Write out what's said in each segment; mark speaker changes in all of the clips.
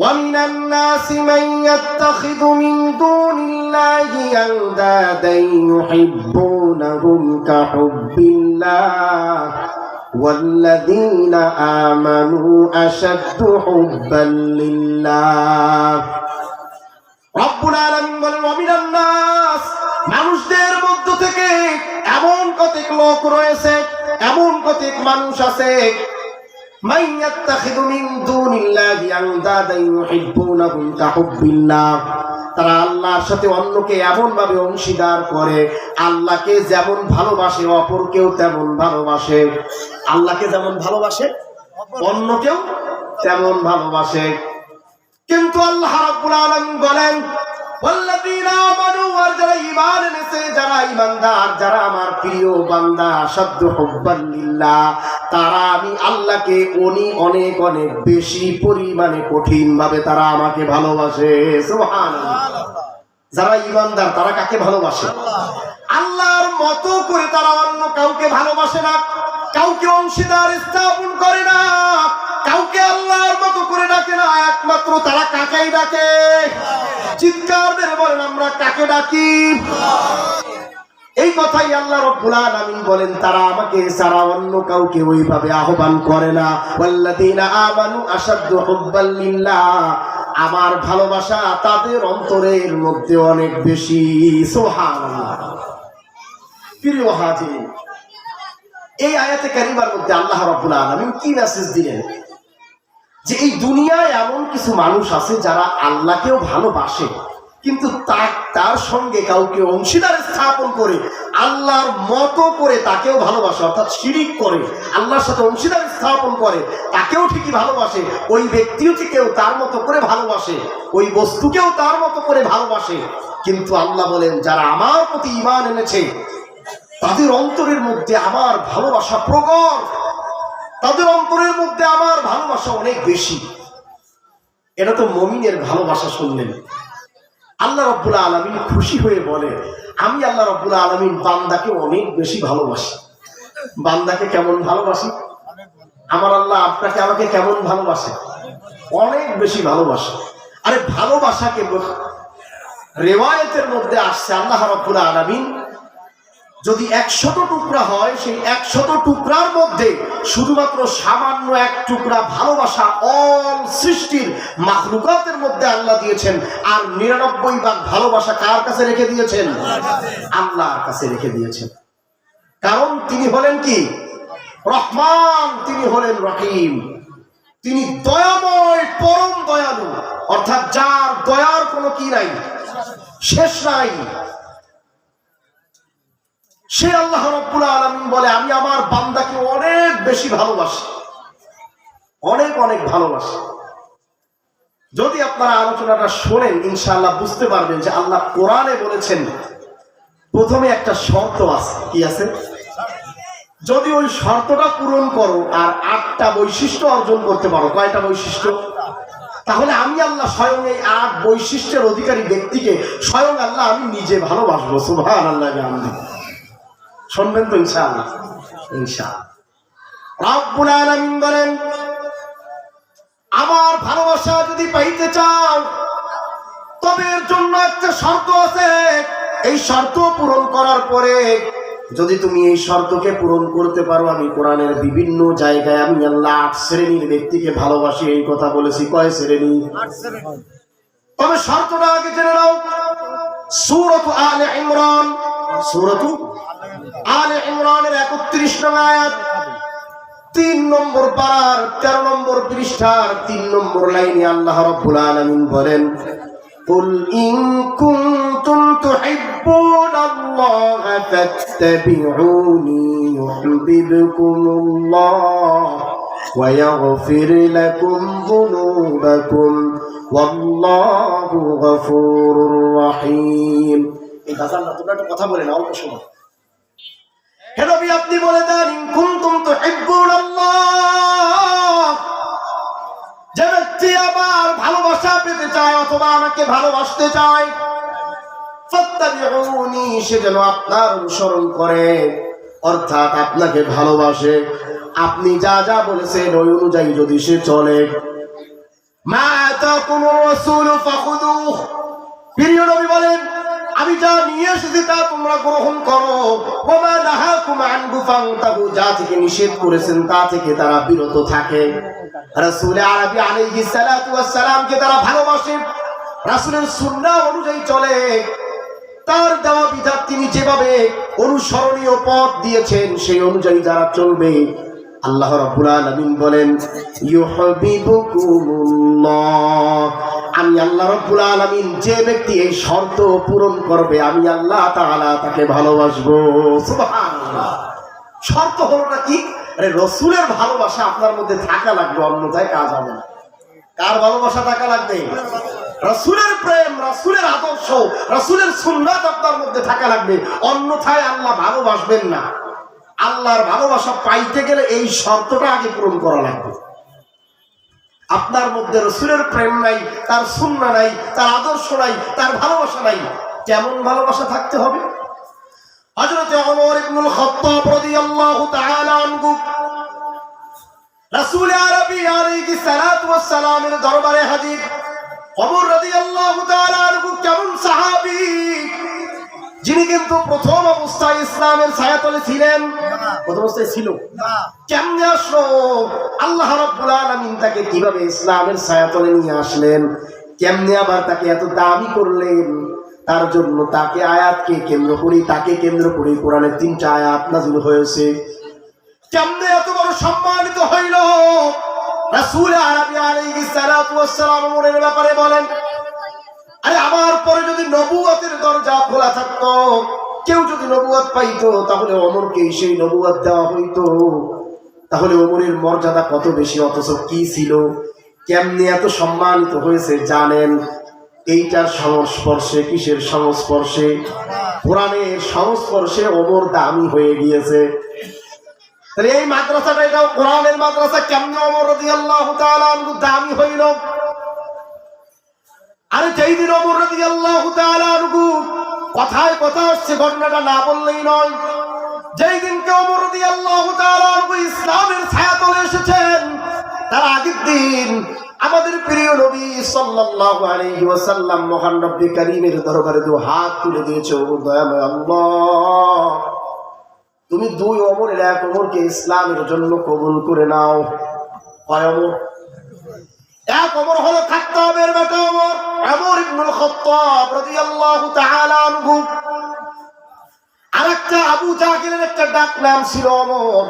Speaker 1: ومن الناس من يتخذ من دون الله أندادا يحبونهم كحب الله والذين آمنوا أشد حبا لله রব্বুল আলামিন বলেন ومن الناس মানুষদের মধ্য থেকে এমন কতক লোক রয়েছে, এমন কতক মানুষ আছে মান ইয়াত্তাখিযু মিন দুনিল্লাহি আনদাদা ইউহিব্বুনাহুম কাহুব্বিল্লাহ, তারা আল্লাহর সাথে অন্যকে এমন ভাবে অংশীদার করে, আল্লাহকে যেমন ভালোবাসে অপরকেও তেমন ভালোবাসে। আল্লাহকে যেমন ভালোবাসে অন্যকেও তেমন ভালোবাসে। কিন্তু আল্লাহ রাব্বুল আলামিন বলেন ওয়াল্লাযীনা আমানু, আর যারা ঈমান এনেছে, যারা ঈমানদার, যারা আমার প্রিয় বান্দা, আশাদ্দু হুব্বান লিল্লাহ, তারা আমি আল্লাহকে অনেক অনেক বেশি পরিমাণে কঠিন ভাবে তারা আমাকে ভালোবাসে। সুবহানাল্লাহ। যারা ঈমানদার তারা কাকে ভালোবাসে? আল্লাহর মতো করে তারা অন্য কাউকে ভালোবাসে না, কাউকে অংশীদার স্থাপন করে না, কাউকে আল্লাহর মতো করে ডাকে না। একমাত্র তারা কাকেই ডাকে? চিৎকার মেরে বলেন আমরা কাকে ডাকি? এই কথাই আল্লাহ রাব্বুল আলামিন বলেন, তারা আমাকে ছাড়া অন্য কাউকে ওইভাবে আহ্বান করে না। ওয়াল্লাযীনা আমানু আশাদ্দু হুব্বান লিল্লাহ, আমার ভালোবাসা তাদের অন্তরের মধ্যে অনেক বেশি। সুবহানাল্লাহ। প্রিয় হাজির, এই আয়াতে কারিমার মধ্যে আল্লাহ রাব্বুল আলামিন কি মেসেজ দিলেন? যে এই দুনিয়ায় এমন কিছু মানুষ আছে যারা আল্লাহকেও ভালোবাসে, কিন্তু তার সঙ্গে কাউকে অংশীদার স্থাপন করে আল্লাহর মতো করে তাকেও ভালোবাসে, অর্থাৎ শিরিক করে আল্লাহর সাথে অংশীদার স্থাপন করে তাকেও ঠিকই ভালোবাসে, ওই ব্যক্তিকেও তার মতো করে ভালোবাসে, ওই বস্তুকেও তার মতো করে ভালোবাসে। কিন্তু আল্লাহ বলেন যারা আমার প্রতি ঈমান এনেছে তাদের অন্তরের মধ্যে আমার ভালোবাসা প্রবল, তাদের অন্তরের মধ্যে আমার ভালোবাসা অনেক বেশি। এটা তো মুমিনের ভালোবাসা। শুনলেন আল্লাহ রাব্বুল আলামিন খুশি হয়ে বলে আমি আল্লাহ রাব্বুল আলামিন বান্দাকে অনেক বেশি ভালোবাসি। বান্দাকে কেমন ভালোবাসি? আমার আল্লাহ আপনাকে আমাকে কেমন ভালোবাসে? অনেক বেশি ভালোবাসে। আরে ভালোবাসাকে রিওয়ায়াতের মধ্যে আসছে আল্লাহ রাব্বুল আলামিন যদি 100 টুকরা হয়, সেই 100 টুকরার মধ্যে শুধুমাত্র সামান্য এক টুকরা ভালোবাসা অল সৃষ্টির মাখলুকাতের মধ্যে আল্লাহ দিয়েছেন, আর 99 ভাগ ভালোবাসা কার কাছে রেখে দিয়েছেন? আল্লাহর কাছে রেখে দিয়েছেন। কারণ তিনি হলেন কি? রহমান, তিনি হলেন রহিম, তিনি দয়াময়, পরম দয়ালু, অর্থাৎ যার দয়ার কোনো কি নাই, শেষ নাই। সে আল্লাহ রাব্বুল আলামিন বলে আমি আমার বান্দাকে অনেক বেশি ভালোবাসি, অনেক অনেক ভালোবাসি। যদি আপনারা আলোচনাটা শোনেন ইনশাআল্লাহ বুঝতে পারবেন যে আল্লাহ কোরআনে বলেছেন প্রথমে একটা শর্ত আছে। কি আছে? যদি ওই শর্তটা পূরণ করো আর 8টা বৈশিষ্ট্য অর্জন করতে পারো। কয়টা বৈশিষ্ট্য? তাহলে আমি আল্লাহ স্বয়ং এই 8 বৈশিষ্ট্যের অধিকারী ব্যক্তিকে স্বয়ং আল্লাহ আমি নিজে ভালোবাসবো। সুবহানাল্লাহ। শুনবেন তো ইনশাআল্লাহ? ইনশাআল্লাহ। রব্বুল আলামিন বলেন আমার ভালোবাসা যদি পাইতে চাও তবে এর জন্য একটা শর্ত আছে। এই শর্ত পূরণ করার পরে যদি তুমি এই শর্তকে পূরণ করতে পারো, আমি কোরআনের বিভিন্ন জায়গায় আমি আল্লাহ 8 শ্রেণীর ব্যক্তিকে ভালোবাসি। এই কথা বলেছি। কয় শ্রেণী? 8 শ্রেণী। তবে শর্তটা আগে জেনে নাও। সূরাত আলে ইমরান, সূরাত আলে ইমরানের 31 নং আয়াত, 3 নম্বর পারার 13 নম্বর পৃষ্ঠার 3 নম্বর লাইনে আল্লাহ রাব্বুল আলামিন বলেন কুল ইন কুনতুম তুহিব্বুনাল্লাহা ফাত্তাবিউনি ইউহিব্বুকুমুল্লাহ ওয়া ইয়াগফির লাকুম যুনুবাকুম ওয়াল্লাহু গফুরুর রহিম। এই গাজাল্লাহ তোমরা একটা কথা বলে না, অল্প সময়। হে নবী আপনি বলে দেন ইন কুনতুম তুহিব্বুনাল্লাহ, যে ব্যক্তি আমার ভালোবাসা পেতে চায় অথবা আমাকে ভালোবাসতে চায়, ফাত্তাবিউনি, সে যেন আপনার অনুসরণ করে, অর্থাৎ আপনাকে ভালোবাসে। আপনি যা যা বলেছেন ওই অনুযায়ী যদি সে চলে। মা আতাকুমুর রাসূল ফাখুযুহ। প্রিয় নবী বলেন, আমি যা নিয়ে এসেছি তা তোমরা গ্রহণ করো। ওয়া মা নাহাকুম আনহু ফান্তাহু, যা থেকে নিষেধ করেছেন তা থেকে তারা বিরত থাকে। রাসূল আরবি আলাইহিস সালাতু ওয়াস সালামকে তারা ভালোবাসে, রাসূলের সুন্নাহ অনুযায়ী চলে। তার দেওয়া বিধান তিনি যেভাবে অনুসরণীয় পথ দিয়েছেন সেই অনুযায়ী যারা চলবে, আল্লাহ রাব্বুল আলামিন বলেন ইউহিব্বুকুমুল্লাহ, আমি আল্লাহ রাব্বুল আলামিন যে ব্যক্তি এই শর্ত পূরণ করবে আমি আল্লাহ তাআলা তাকে ভালোবাসবো। সুবহানাল্লাহ। শর্ত হলোটা কি? আরে রাসূলের ভালোবাসা আপনার মধ্যে থাকা লাগবে, অন্যথায় কাজ হবে না। কার ভালোবাসা থাকা লাগবে? রাসূলের প্রেম, রাসূলের আদর্শ, রাসূলের সুন্নাত আপনার মধ্যে থাকা লাগবে, অন্যথায় আল্লাহ ভালোবাসবেন না। আল্লাহর ভালোবাসা পাইতে গেলে এই শর্তটা আগে পূরণ করা লাগবে। আপনার মধ্যে রাসূলের প্রেম নাই, তার সুন্নাহ নাই, তার আদর্শ নাই, তার ভালোবাসা নাই, কেমন ভালোবাসা থাকতে হবে? হযরত ওমর ইবনুল খাত্তাব রাদিয়াল্লাহু তাআলা আনহু রাসূল আরবি আলাইহিস সালাতু ওয়াস সালামের দরবারে হাজির। ওমর রাদিয়াল্লাহু তাআলা আনহু কেমন সাহাবী, যিনি কিন্তু প্রথম অবস্থায় ইসলামের ছায়াতলে ছিলেন। প্রথম অবস্থায় ছিল না, কেমনে আসলো? আল্লাহ রাব্বুল আলামিন তাকে কিভাবে ইসলামের ছায়াতলে নিয়ে আসলেন, কেমনে আবার তাকে এত দামি করলেন, তার জন্য তাকে আয়াতকে কেন্দ্র করে, তাকে কেন্দ্র করে কোরআনের 3টা আয়াত নাযিল হয়েছে। কেমনে এত বড় সম্মানিত হইল? রাসূল আরবি আলাইহিস সালাতু ওয়াস সালাম ওমরের ব্যাপারে বলেন, আরে আমার পরে যদি নবুয়তের দরজা খোলা থাকতো, কেউ যদি নবুয়ত পাইতো, তাহলে ওমরকে সেই নবুয়ত দেওয়া হইতো। তাহলে ওমরের মর্যাদা কত বেশি, অথচ কি ছিল, কেমনে এত সম্মানিত হয়েছে জানেন? এইটার সংস্পর্শে, কিসের সংস্পর্শে? কোরআনের সংস্পর্শে ওমর দামি হয়ে গিয়েছে। তাহলে এই মাদ্রাসাটা, এটাও কোরআনের মাদ্রাসা, কেমনে ওমর রাদিয়াল্লাহু তাআলা আনহু দামি হইল? আরে যেই দিন ওমর রাদিয়াল্লাহু তাআলা আনহু কথায় কথা আসছে, ঘটনাটা না বললেই নয়। যেই দিনকে ওমর রাদিয়াল্লাহু তাআলা আনহু ইসলামের ছায়াতলে এসেছেন, তার আগের দিন আমাদের প্রিয় নবী সাল্লাল্লাহু আলাইহি ওয়াসাল্লাম মহান রব্বে কারীমের দরবারে দু হাত তুলে দিয়েছে, ও দয়াময় আল্লাহ, তুমি দুই ওমরের এক ওমরকে ইসলামের জন্য কবুল করে নাও। কয় ওমর? এক ওমর হলো খাত্তাবের বেটা ওমর, ওমর ইবনুল খাত্তাব রাদিয়াল্লাহু তাআলা আনহু। আরেকটা আবু জাহেলের একটা ডাক নাম ছিল ওমর।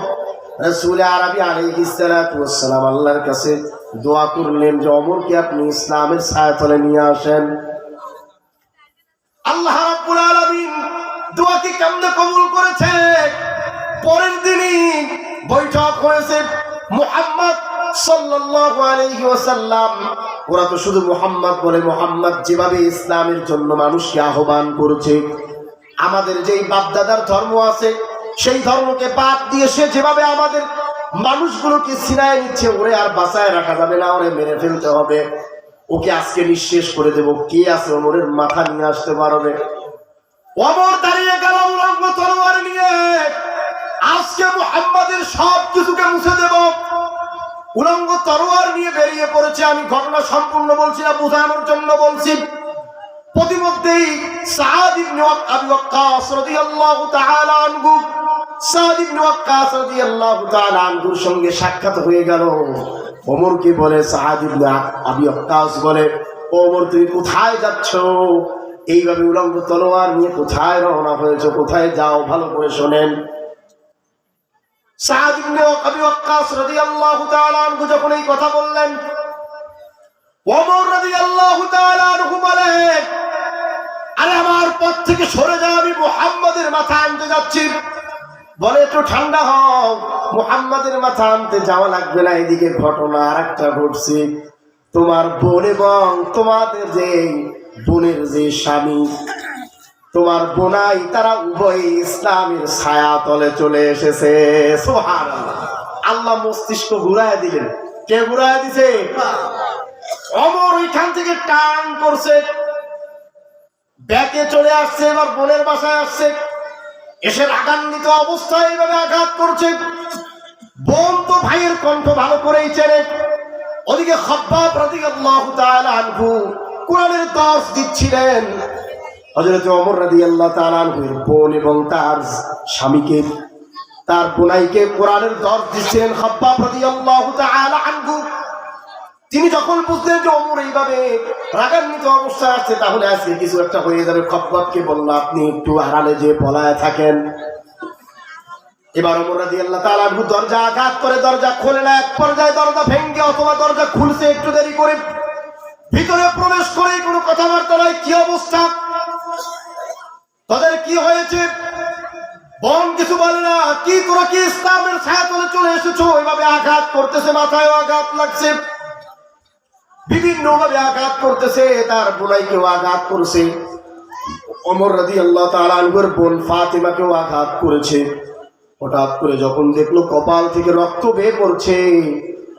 Speaker 1: রাসূল আরবি আলাইহিস সালাতু ওয়াস সালাম আল্লাহর কাছে দোয়া করলেন যে ওমরকে আপনি ইসলামের ছায়াতলে নিয়ে আসেন। আল্লাহ রাব্বুল আলামিন দোয়াকে কেমনে কবুল করেছে? পরের দিনই বৈঠক হয়েছে। মুহাম্মদ সাল্লাল্লাহু আলাইহি ওয়াসাল্লাম, ওরা তো শুধু মুহাম্মদ বলে, মুহাম্মদ যেভাবে ইসলামের জন্য মানুষকে আহ্বান করেছে, আমাদের যেই বাপদাদার ধর্ম আছে সেই ধর্মকে বাদ দিয়ে সে যেভাবে আমাদের মানুষগুলোকে ছিনায় নিচ্ছে, ওরে আর বাঁচায় রাখা যাবে না, ওরে মেরে ফেলতে হবে, ওকে আজকে নিঃশেষ করে দেব। কে আছে ওমরের মাথা নিয়ে আসতে পারবে? ওমর দাঁড়িয়ে গেল উলঙ্গ তলোয়ার নিয়ে, আজকে মুহাম্মাদের সব কিছুকে মুছে দেব। উলঙ্গ তলোয়ার নিয়ে বেরিয়ে পড়েছে। আমি ঘটনা সম্পূর্ণ বলছি না, বোঝানোর জন্য বলছি। প্রতিমধ্যেই সাদ ইবনে আবি ওয়াক্কাস রাদিয়াল্লাহু তাআলা আনহু, সাদ ইবনে ওয়াক্কাস রাদিয়াল্লাহু তাআলা আনহুর সঙ্গে সাক্ষাৎ হয়ে গেল। ওমরকে বলে, সাদ ইবনে আবি ওয়াক্কাস বলে, ওমর তুমি কোথায় যাচ্ছ? এইভাবে উলঙ্গ তলোয়ার নিয়ে কোথায় রওনা হয়েছে? কোথায় যাও? ভালো করে শোনেন। সাদ ইবনে আবি ওয়াক্কাস রাদিয়াল্লাহু তাআলা আনহু যখন এই কথা বললেন, ওমর রাদিয়াল্লাহু তাআলা আনহু বলেন, আরে আমার পথ থেকে সরে যাও, আমি মুহাম্মাদের মাথা আনতে যাচ্ছি। বলে, একটু ঠান্ডা হও, মুহাম্মাদের মাথা আনতে যাওয়া লাগবে না। এদিকে ঘটনা আরেকটা ঘটছে। তোমার বোন এবং তোমাদের যে বোনের যে স্বামী, তোমার বোনাই, তারা উভয় ইসলামের ছায়া তলে চলে এসেছে। সুবহানাল্লাহ। আল্লাহ মস্তিষ্ক ঘুরায় দিলেন। কে ঘুরায় দিছে? ওমর ওইখান থেকে টান করছে, ব্যাকে চলে আসছে, এবার বোনের বাসায় আসছে। এসে রাগান্বিত অবস্থায় এইভাবে আঘাত করছে। বোন তো ভাইয়ের কণ্ঠ ভালো করেই চেনে। ওদিকে খাব্বাব রাদিয়াল্লাহু তাআলা আনহু কোরআনের দর্স দিচ্ছিলেন। হযরত ওমর রাদিয়াল্লাহু তাআলা আনহুর বোন এবং তার স্বামীকে, তার বোনাইকে কোরআনের দর্স দিচ্ছেন খাব্বাব রাদিয়াল্লাহু তাআলা আনহু। তিনি যখন বুঝলেন যে ওমর এইভাবে রাগান্বিত অবস্থায় আছে, তাহলে আজকে কিছু একটা হয়ে যাবে, খাব্বাবকে বলল আপনি একটু আড়ালে যে পলায় থাকেন। এবার ওমর রাদিয়াল্লাহু তাআলা আনহু দরজা আঘাত করে, দরজা খোলে না। এক পর্যায়ে দরজা ভেঙে অথবা দরজা খুলছে একটু দেরি করে, ভিতরে প্রবেশ করে কোনো কথাবার্তা নাই। কি অবস্থা, তাদের কি হয়েছে? বোন কিছু বলে না। কি তোরা কি ইসলামের ছায়াতলে চলে এসেছো? এভাবে আঘাত করতেছে, মাথায় আঘাত লাগছে, বিভিন্ন ভাবে আঘাত করতেছে, তার বোনাইকেও আঘাত করছে, ওমর রাদিয়াল্লাহু তাআলা আনহুর বোন ফাতিমাকেও আঘাত করেছে। হঠাৎ করে যখন দেখলো কপাল থেকে রক্ত বের পড়ছে,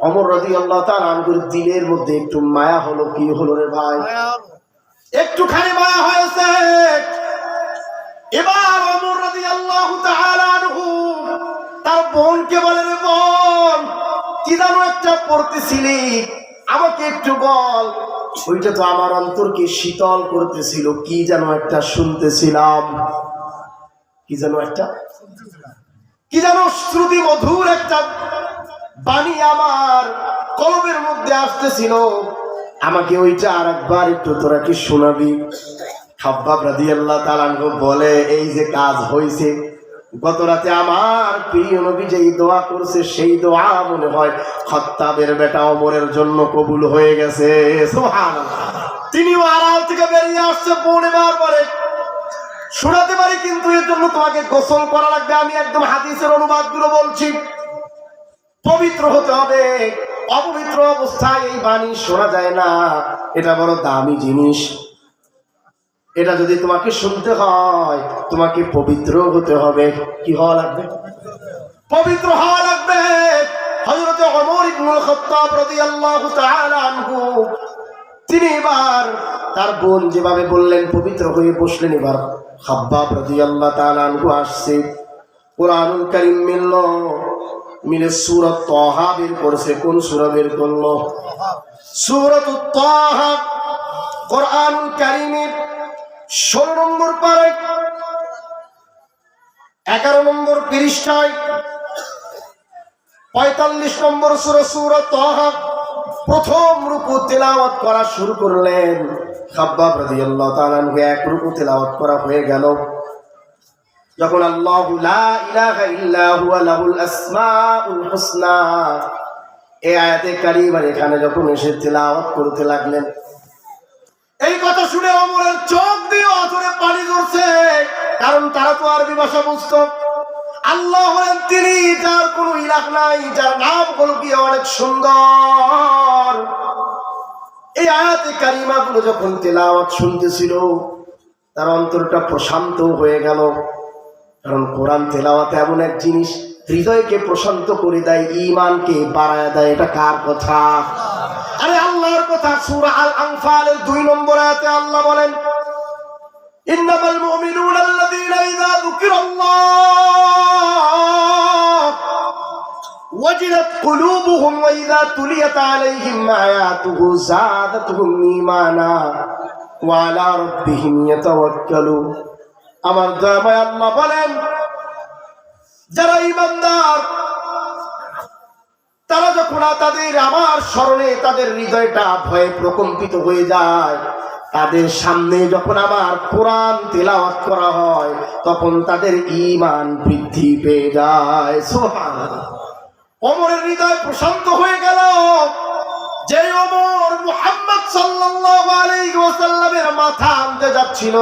Speaker 1: ওমর রাদিয়াল্লাহু তাআলা আনহুর দিলের মধ্যে একটু মায়া হলো। কি হলো রে ভাই? একটুখানি মায়া হয়েছে। এবার ওমর রাদিয়াল্লাহু তাআলা আনহু তার বোনকে বলে, রে বোন, কি জানো একটা পড়তেছিলি, আমাকে একটু বল। ওইটা তো আমার অন্তরকে শীতল করতেছিল। কি যেন একটা শুনতেছিলাম, কি যেন একটা, কি যেন শ্রুতি মধুর একটা বাণী আমার কলবের মধ্যে আসতেছিল। আমাকে ওইটা আর একবার একটু তোরা কি শোনাবি? খাব্বাব রাদিয়াল্লাহু তাআলা আনহু বলে, এই যে কাজ হয়েছে, গত রাতে আমার প্রিয় নবী যেই দোয়া করছে সেই দোয়া মনে হয় খাত্তাবের বেটা ওমরের জন্য কবুল হয়ে গেছে। সুবহানাল্লাহ। তিনিও আড়াল থেকে বেরিয়ে আসছে। বোন এবার বলে, শোনাতে পারি, কিন্তু এর জন্য তোমাকে গোসল করা লাগবে। আমি একদম হাদিসের অনুবাদগুলো বলছি। পবিত্র হতে হবে, অপবিত্র অবস্থায় এই বাণী শোনা যায় না। এটা বড় দামি জিনিস। এটা যদি তোমাকে শুনতে হয়, তোমাকে পবিত্র হতে হবে। কি হওয়া লাগবে? পবিত্র হওয়া লাগবে। হযরত ওমর ইবনুল খাত্তাব রাদিয়াল্লাহু তাআলা আনহু তিনি এবার তার বোন যেভাবে বললেন পবিত্র হয়ে বসলেন। এবার খাব্বাব রাদিয়াল্লাহু তাআলা আনহু আসছে, কুরআনুল কারীম মিলে সূরা তাহা বের করেছে। কোন সূরা বের করলো? সূরাতুত তাহা। কুরআনুল কারীমের 16 নম্বর পারায় 11 নম্বর পৃষ্ঠায় 45 নম্বর সূরা, সূরা তাহা। প্রথম রুকু তেলাওয়াত করা শুরু করলেন খাব্বাব রাদিয়াল্লাহু তাআলা আনহু। এক রুকু তেলাওয়াত করা হয়ে গেল। যখন আল্লাহু লা ইলাহা ইল্লা হুয়া লাহুল আসমাউল হুসনা এই আয়াতে কারিমার এখানে যখন এসে তেলাওয়াত করতে লাগলেন, এই কথা শুনে ওমরের চোখ দিয়ে অঝরে পানি ঝরছে। কারণ তারা তো আরবি ভাষা বুঝতো। আল্লাহ হলেন তিনি, যার কোনো ইলাহ নাই, যার নাম হলো কি অনেক সুন্দর। এই আয়াতে কারিমাগুলো যখন তেলাওয়াত শুনতেছিল, তার অন্তরটা প্রশান্ত হয়ে গেল। কারণ কোরআন তেলাওয়াত এমন এক জিনিস, হৃদয়কে প্রশান্ত করে দেয়, ঈমানকে বাড়ায় দেয়। এটা কার কথা? আরে আল্লাহর কথা। সূরা আল আনফালের 2 নম্বর আয়াতে আল্লাহ বলেন, ইন্নামাল মুমিনুনা আল্লাযীনা ইযা যুকিরাল্লাহ ওয়াজিলাত কুলুবুহুম ওয়া ইযা তুলিয়াত আলাইহিম আয়াতুহু যাদাতুহুম ঈমানা ওয়া আলা রাব্বিহিম ইয়াতাওয়াক্কালুন। আমার দয়াময় আল্লাহ বলেন, যারা ঈমানদার তারা যখন তাদের আমার স্মরণে তাদের হৃদয়টা ভয়ে প্রকম্পিত হয়ে যায়, তাদের সামনে যখন আমার কোরআন তেলাওয়াত করা হয়, তখন তাদের ঈমান বৃদ্ধি পেয়ে যায়। সুবহানাল্লাহ। ওমরের হৃদয় প্রশান্ত হয়ে গেল। যে ওমর মুহাম্মদ সাল্লাল্লাহু আলাইহি ওয়াসাল্লামের মাথা আনতে যাচ্ছিল,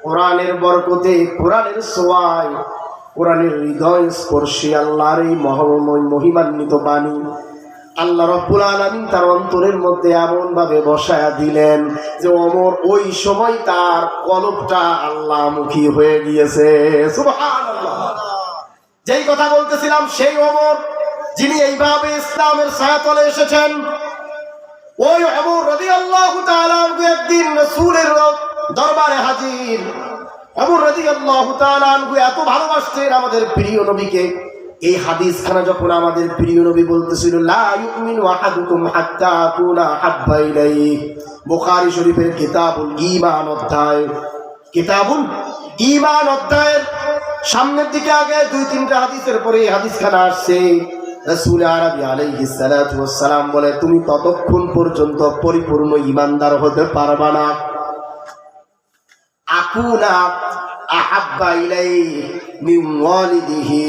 Speaker 1: কোরআনের বরকতে, কোরআনের ছোঁয়ায়, কোরআনের হৃদয় স্পর্শী আল্লাহর এই মহিমান্বিত বাণী আল্লাহ রাব্বুল আলামিন তার অন্তরের মধ্যে এমন ভাবে বসায়া দিলেন যে ওমর ওই সময় তার কলবটা আল্লাহমুখী হয়ে গিয়েছে। সুবহানাল্লাহ। যেই কথা বলতেছিলাম, সেই ওমর যিনি এইভাবে ইসলামের ছায়াতলে এসেছেন, ওই ওমর রাদিয়াল্লাহু তাআলা আনহু একদিন রাসূলের দরবারে হাজির। ওমর রাদিয়াল্লাহু তাআলা আনহু এত ভালোবাসতেন আমাদের প্রিয় নবীকে, এই হাদিস খানা যখন আমাদের প্রিয় নবী বলতেছিল লা ইউমিনু আহাদুকুম হাত্তা আকুনা হাব্বা ইলাইহি, বুখারী শরীফের কিতাবুল ঈমান অধ্যায়, কিতাবুল ঈমান অধ্যায়ের সামনের দিকে আগে 2-3টা হাদিসের পরে এই হাদিস খানা আসছে। রাসূল আরবি আলাইহিস সালাতু ওয়াস সালাম বলে তুমি ততক্ষণ পর্যন্ত পরিপূর্ণ ঈমানদার হতে পারবা না আকুনা আহাব্বা ইলাইহি মিন ওয়ালিদিহি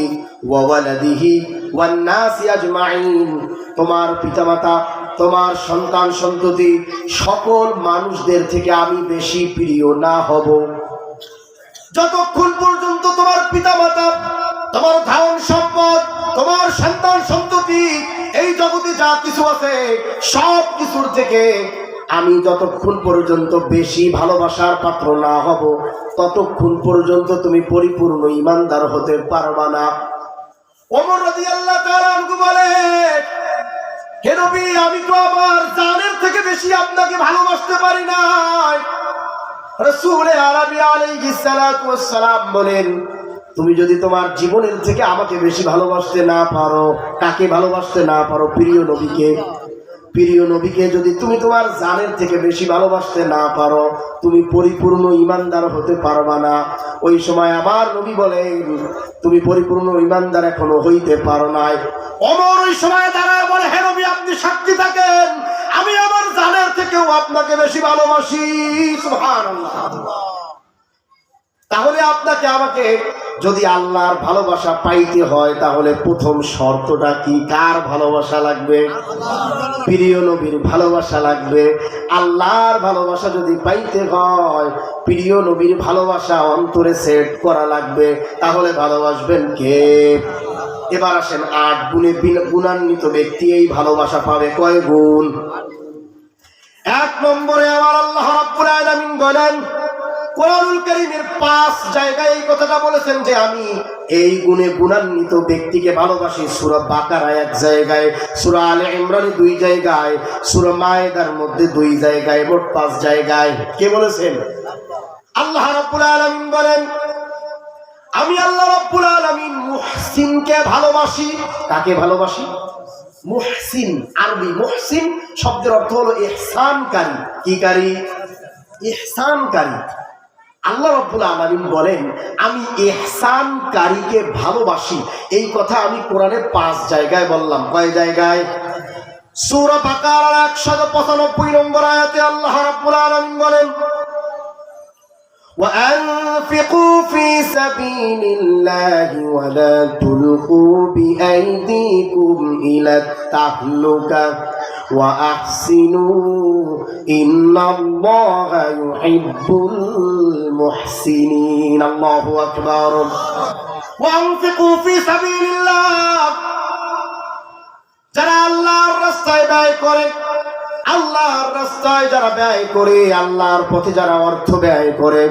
Speaker 1: ওয়া ওয়ালাদিহি ওয়ান নাসি আজমাইন, তোমার পিতামাতা, তোমার সন্তান সন্ততি, সকল মানুষদের থেকে আমি বেশি প্রিয় না হব। যতক্ষণ পর্যন্ত তোমার পিতামাতা, তোমার ধন সম্পদ, তোমার সন্তান সন্ততি, এই জগতে যা কিছু আছে সব কিছুর থেকে আমি যতক্ষণ পর্যন্ত বেশি ভালোবাসার পাত্র না হব ততক্ষণ পর্যন্ত তুমি পরিপূর্ণ ঈমানদার হতে পারবা না। ওমর রাদিয়াল্লাহু তাআলা আনহু বলে, হে নবী, আমি তো আমার জানের থেকে বেশি আপনাকে ভালোবাসতে পারি না। রাসূল আরবি আলাইহিস সালাতু ওয়াস সালাম বলেন, তুমি যদি তোমার জীবনের থেকে আমাকে বেশি ভালোবাসতে না পারো, কাকে ভালোবাসতে না পারো? প্রিয় নবীকে। প্রিয় নবীকে যদি তুমি তোমার জানের থেকে বেশি ভালোবাসতে না পারো তুমি পরিপূর্ণ ঈমানদার হতে পারবা না। ওই সময় আমার নবী বলেন, তুমি পরিপূর্ণ ঈমানদার এখনো হইতে পারো নাই। ওমর ওই সময় দাঁড়ায় বলে, হে নবী, আপনি সাক্ষী থাকেন আমি আমার জানের থেকেও আপনাকে বেশি ভালোবাসি। সুবহানাল্লাহ। তাহলে আপনাকে আমাকে যদি আল্লাহর ভালোবাসা পাইতে হয় তাহলে প্রথম শর্তটা কি? কার ভালোবাসা লাগবে? প্রিয় নবীর ভালোবাসা লাগবে। আল্লাহর ভালোবাসা যদি পাইতে হয় প্রিয় নবীর ভালোবাসা অন্তরে সেট করা লাগবে। তাহলে ভালোবাসবেন কে? এবার আসেন 8 গুণে গুণান্বিত ব্যক্তি এই ভালোবাসা পাবে। কয় গুণ? 1 নম্বরে আমার আল্লাহ রাব্বুল আলামিন বলেন, কোরআনুল কারীমের 5 জায়গায় এই কথাটা বলেছেন যে আমি এই গুণে গুণান্বিত ব্যক্তিকে ভালোবাসি। সূরা বাকারায় 1 জায়গায়, সূরা আলে ইমরানে 2 জায়গায়, সূরা মায়েদার মধ্যে 2 জায়গায়, মোট 5 জায়গায়। কে বলেছেন? আল্লাহ রাব্বুল আলামিন বলেন, আমি আল্লাহ রাব্বুল আলামিন মুহসিনকে ভালোবাসি। কাকে ভালোবাসি? মুহসিন। আরবি মুহসিন শব্দের অর্থ হলো ইহসানকারী। কি কারী? ইহসানকারী। আল্লাহ রাব্বুল আলামিন বলেন আমি ইহসানকারীকে ভালোবাসি। এই কথা আমি কোরআনে 5 জায়গায় বললাম। কয় জায়গায়? সূরা বাকারার 195 নম্বর আয়াতে আল্লাহ রাব্বুল আলামিন বলেন, وأنفقوا في سبيل الله ولا تلقوا بأيديكم إلى التهلكة وأحسنوا إن الله يحب المحسنين الله أكبر وأنفقوا في سبيل الله যারা আল্লাহর রাস্তায় ব্যয় করে, আল্লাহর রাস্তায় যারা ব্যয় করে, আল্লাহর পথে যারা অর্থ ব্যয় করে,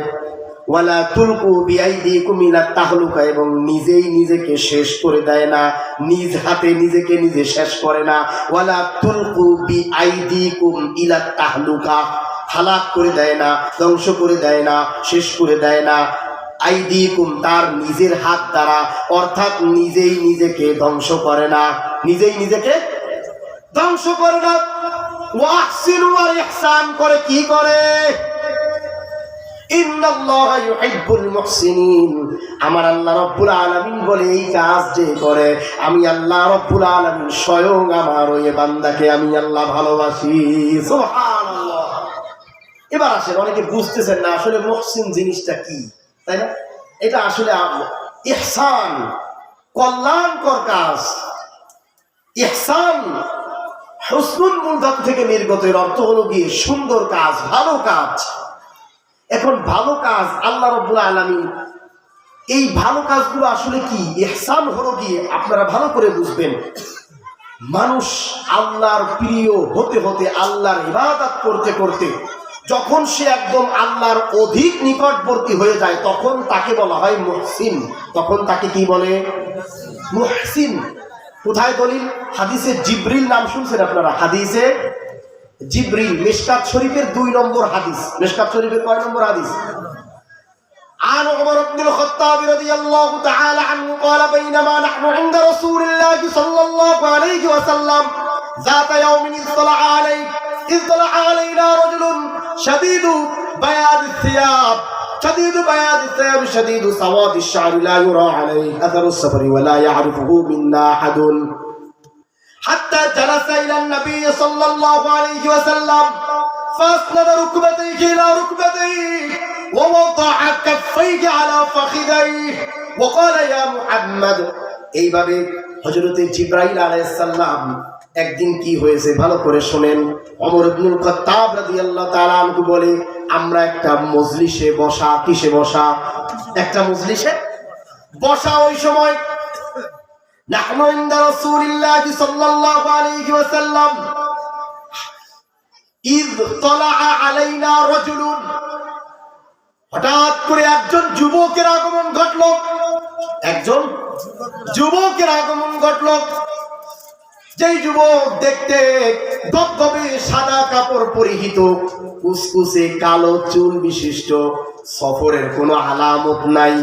Speaker 1: ওয়ালা তুলকু বিআইদিকুম ইলা তাহলুকা, এবং নিজেই নিজেকে শেষ করে দেয় না, নিজ হাতে নিজেকে নিজে শেষ করে না। ওয়ালা তুলকু বিআইদিকুম ইলা তাহলুকা, হালাক করে দেয় না, ধ্বংস করে দেয় না, শেষ করে দেয় না। আইদিকুম তার নিজের হাত দ্বারা, অর্থাৎ নিজেই নিজেকে ধ্বংস করে না, নিজেই নিজেকে ধ্বংস করে না। ওয়াহসিনু, আর ইহসান করে। কি করে? ইন্নাল্লাহা ইউহিব্বুল মুহসিনিন, আমার আল্লাহ রাব্বুল আলামিন বলে এই কাজ যে করে আমি আল্লাহ রাব্বুল আলামিন স্বয়ং আমার ওই বান্দাকে আমি আল্লাহ ভালোবাসি। সুবহানাল্লাহ। এবার আসেন, অনেকে বুঝতেছেন না আসলে মুহসিন জিনিসটা কি, তাই না? এটা আসলে ইহসান, কল্যাণকর কাজ। ইহসান হুসনুল মূল ধাতু থেকে নির্গত, এর অর্থ হলো গিয়ে সুন্দর কাজ, ভালো কাজ। এখন ভালো কাজ আল্লাহ রাব্বুল আলামিন, এই ভালো কাজগুলো আসলে কি? ইহসান হলো গিয়ে আপনারা ভালো করে বুঝবেন, মানুষ আল্লাহর প্রিয় হতে হতে, আল্লাহর ইবাদত করতে করতে যখন সে একদম আল্লাহর অধিক নিকটবর্তী হয়ে যায় তখন তাকে বলা হয় মুহসিন। তখন তাকে কি বলে? মুহসিন। কোথায় দলিল? হাদিসে জিবরিল নাম শুনছেন আপনারা? হাদিসে জিবরিল, মিশকাত শরীফের 2 নম্বর হাদিস। মিশকাত শরীফের কয় নম্বর হাদিস? عن عمر بن الخطاب رضي الله تعالى عنه قال بينما نحن عند رسول الله صلى الله عليه وسلم ذات يوم اطلع علينا رجل شديد بياض الثياب شديد سواد الشعر لا يرى عليه أثر السفر ولا يعرفه منا أحد حتى جلس إلى النبي صلى الله عليه وسلم فأسند ركبتيه إلى ركبتيه ووضع كفيه على فخذيه وقال يا محمد এইভাবে হযরত জিবরাইল আলাইহিস সালাম একদিন কি হয়েছে ভালো করে শুনেন। ওমর ইবনুল খাত্তাব রাদিয়াল্লাহু তাআলা আনহু বলে আমরা একটা মজলিসে বসা, কিসে বসা? একটা মজলিসে বসা। ওই সময় নাহনু ইনদা রাসূলিল্লাহি সাল্লাল্লাহু আলাইহি ওয়াসাল্লাম ইয তালাআ আলাইনা রাজুলুন, হঠাৎ করে একজন যুবকের আগমন ঘটলো। একজন যুবকের আগমন ঘটলো। যেই যুবক দেখতে ধবধবে সাদা কাপড় পরিহিত, কুসকুসে কালো চুল বিশিষ্ট, সফরের কোনো আলামত নাই,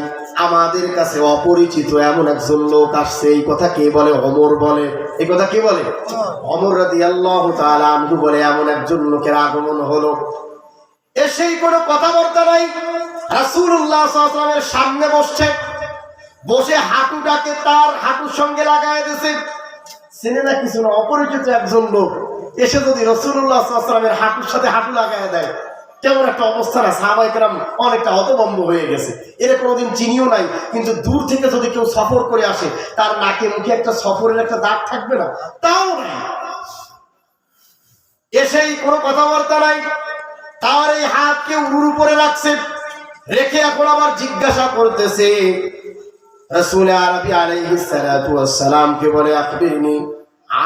Speaker 1: আমাদের কাছে অপরিচিত এমন একজন লোক আসছে। এই কথা কে বলে? ওমর বলে। এই কথা কে বলে? ওমর রাদিয়াল্লাহু তাআলা আনহু বলে এমন একজন লোকের আগমন হলো। এসেই কোনো কথাবার্তা নাই, রাসূলুল্লাহ সাল্লাল্লাহু আলাইহি ওয়াসাল্লামের সামনে বসছে, বসে হাঁটুটাকে তার হাঁটুর সঙ্গে লাগায় দিয়েছে। চিনে না কিছু না, অপরিচিত একজন লোক এসে যদি রাসূলুল্লাহ সাল্লাল্লাহু আলাইহি ওয়াসাল্লামের হাঁটুর সাথে হাঁটু লাগায় দেয়, কেমন একটা অবস্থা না? সাহাবায়ে কেরাম অনেকটা হতভম্ব হয়ে গেছে। এর কোনোদিন চিনিও নাই, কিন্তু দূর থেকে যদি কেউ সফর করে আসে, তার নাকে মুখে একটা সফরের একটা দাগ থাকবে না? তাও নাই। এসেই কোনো কথাবার্তা নাই, তার এই হাতকে উরুর উপরে রাখছে, রেখে এখন আবার জিজ্ঞাসা করতেছে। রাসূল আরবি আলাইহিস সালাতু ওয়াস সালাম কে বলে আখবিরনি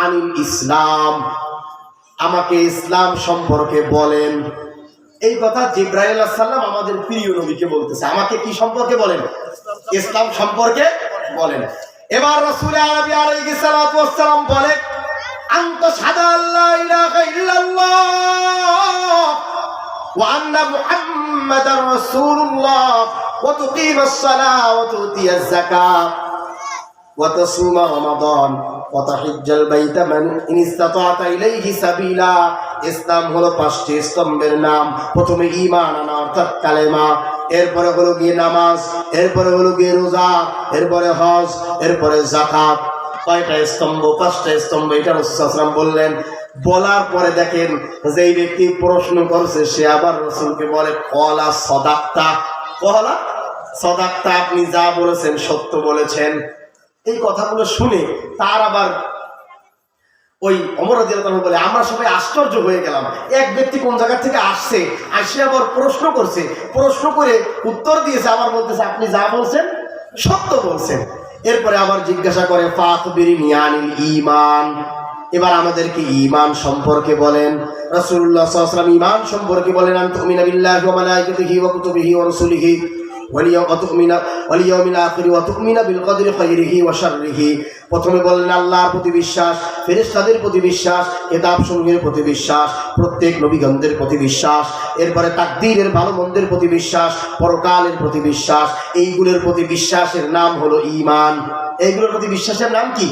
Speaker 1: আনিল ইসলাম, আমাকে ইসলাম সম্পর্কে বলেন। এই কথা জিবরাইল আলাইহিস সালাম আমাদের প্রিয় নবীকে বলতেছে, আমাকে কি সম্পর্কে বলেন? ইসলাম সম্পর্কে বলেন। এবার রাসূল আরবি আলাইহিস সালাতু ওয়াস সালাম বলে আনতা শাহাদা আল্লা ইলাহা ইল্লাল্লাহ ওয়া আন্না মুহাম্মাদার রাসূলুল্লাহ وتقيم الصلاة وتؤتي الزكاة وتصوم رمضان وتحج البيت من إن استطعت إليه سبيلا। ইসলাম হলো পাঁচটি স্তম্ভের নাম। প্রথমে ঈমান আনা অর্থাৎ কালেমা, এরপরে হলো গিয়ে নামাজ, এরপরে হলো গিয়ে রোজা, এরপরে হজ, এরপরে যাকাত। কয়টা স্তম্ভ? পাঁচটা স্তম্ভ। এটা রাসূল সাল্লাল্লাহু আলাইহি ওয়াসাল্লাম বললেন। বলার পরে দেখেন যেই ব্যক্তি প্রশ্ন করছে সে আবার রাসূলকে বলে কলা সাদাক্তা, কলা সাদাক্তা, আপনি যা বলেছেন সত্য বলেছেন। এই কথাগুলো শুনে তার আবার ওই ওমর রাদিয়াল্লাহু আনহু বলে আমরা সবাই আশ্চর্য হয়ে গেলাম। এক ব্যক্তি কোন জায়গা থেকে আসছে, আসে আবার প্রশ্ন করছে, প্রশ্ন করে উত্তর দিয়েছে, আবার বলতেছে আপনি যা বলছেন সত্য বলছেন। এরপরে আবার জিজ্ঞাসা করে ফাখবিরনি আনিল ঈমান, এবার আমাদেরকে ঈমান সম্পর্কে বলেন। রাসূলুল্লাহ সাল্লাল্লাহু আলাইহি ওয়াসাল্লাম ঈমান সম্পর্কে বলেন আন তুমিনা বিল্লাহি ওয়া মালাইকাতিহি ওয়া কুতুবিহি ওয়া রাসূলিহি ওয়াল ইয়াউমিল আখির ওয়া তুমিনা বিল কদরি খাইরিহি ওয়া শাররিহি। প্রথমে বললেন আল্লাহর প্রতি বিশ্বাস, ফেরেশতাদের প্রতি বিশ্বাস, কিতাবসমূহের প্রতি বিশ্বাস, প্রত্যেক নবীগণদের প্রতি বিশ্বাস, এরপরে তাকদীরের ভালো মন্দের প্রতি বিশ্বাস, পরকালের প্রতি বিশ্বাস। এইগুলোর প্রতি বিশ্বাসের নাম হলো ঈমান। এইগুলোর প্রতি বিশ্বাসের নাম কি?